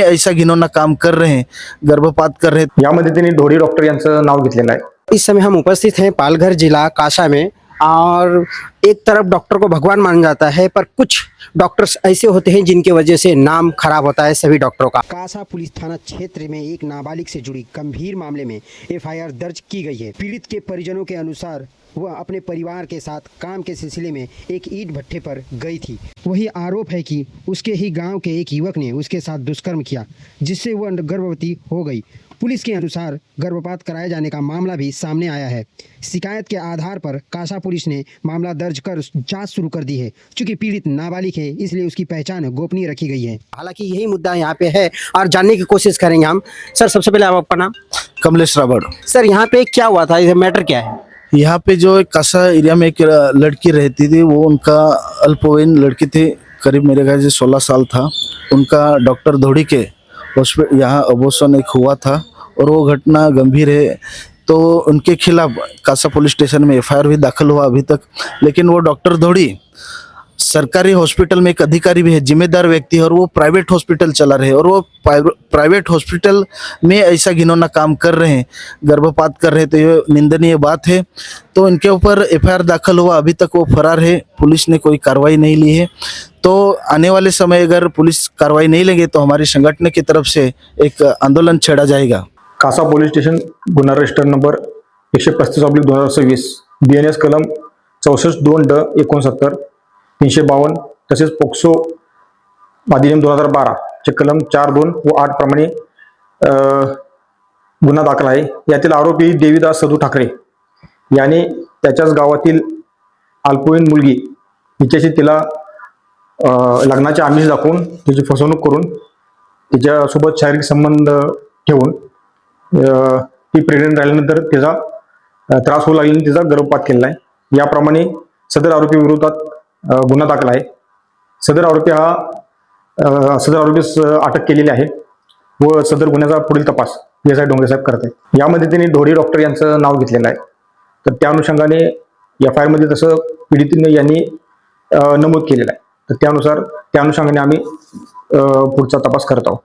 ऐसा घिनौना काम कर रहे हैं, गर्भपात कर रहे हैं। यामध्ये त्यांनी ढोरी डॉक्टर यांचं नाव घेतलेलं आहे। इस समय हम उपस्थित हैं पालघर जिला कासा में, और एक तरफ डॉक्टर को भगवान माना जाता है, पर कुछ डॉक्टर्स ऐसे होते हैं जिनके वजह से नाम खराब होता है सभी डॉक्टरों का। कासा पुलिस थाना क्षेत्र में एक नाबालिग से जुड़ी गंभीर मामले में एफआईआर दर्ज की गई है। पीड़ित के परिजनों के अनुसार वह अपने परिवार के साथ काम के सिलसिले में एक ईंट भट्ठे पर गई थी। वही आरोप है कि उसके ही गांव के एक युवक ने उसके साथ दुष्कर्म किया, जिससे वह गर्भवती हो गई। पुलिस के अनुसार गर्भपात कराए जाने का मामला भी सामने आया है। शिकायत के आधार पर कासा पुलिस ने मामला दर्ज कर जांच शुरू कर दी है। चूंकि पीड़ित नाबालिग है, इसलिए उसकी पहचान गोपनीय रखी गई है। हालांकि यही मुद्दा यहाँ पे है और जानने की कोशिश करेंगे हम। सर, सबसे पहले आप आपका नाम? कमलेश रावड़। सर, यहाँ पे क्या हुआ था, ये मैटर क्या है? यहाँ पे जो एक कासा एरिया में एक लड़की रहती थी, वो उनका अल्पवयीन लड़की थी, करीब मेरे ख्याल से 16 साल था। उनका डॉक्टर धोड़ी के हॉस्पिटल यहाँ अबोशन एक हुआ था और वो घटना गंभीर है, तो उनके खिलाफ कासा पुलिस स्टेशन में एफआईआर भी दाखिल हुआ अभी तक। लेकिन वो डॉक्टर धोड़ी सरकारी हॉस्पिटल में एक अधिकारी भी है, जिम्मेदार व्यक्ति है, और वो प्राइवेट हॉस्पिटल चला रहे हैं, और वो प्राइवेट हॉस्पिटल में ऐसा घिनौना काम कर रहे हैं, गर्भपात कर रहे हैं, तो ये निंदनीय बात है। तो इनके ऊपर एफआईआर दाखिल हुआ, अभी तक वो फरार है, पुलिस ने कोई कार्रवाई नहीं ली है। तो आने वाले समय अगर पुलिस कार्रवाई नहीं लेंगे तो हमारी संगठन की तरफ से एक आंदोलन छेड़ा जाएगा। कासा पोलीस स्टेशन गुन्हा रजिस्टर नंबर 135/2026 BNS कलम 64(2)(69) 352 तसेच पोक्सो अधिनियम 2012 चे कलम 4, 2 व 8 प्रमाणे गुन्हा दाखल आहे। यातील आरोपी देवीदास सदू ठाकरे याने त्याच्याच गावातील अल्पवयीन मुलगी हिच्याशी तिला लग्नाचे आमिष दाखवून तिची फसवणूक करून तिच्यासोबत शारीरिक संबंध ठेवून ती प्रेग्नंट राहिल्यानंतर तिचा त्रास होऊ लागल्याने तिचा गर्भपात केलेला आहे। याप्रमाणे सदर आरोपी विरोधात गुन्हा दाखल आहे। सदर आरोपीस अटक केलेली आहे व सदर गुन्ह्याचा पुढील तपास PSI डोंगरे साहेब करत आहेत। यामध्ये त्यांनी ढोरी डॉक्टर यांचं नाव घेतलेलं आहे, तर त्या अनुषंगाने एफआयआर मध्ये तसं पीडितीने यांनी नमूद केलेलं आहे, तर त्या अनुषंगाने आम्ही पुढचा तपास करत आहोत।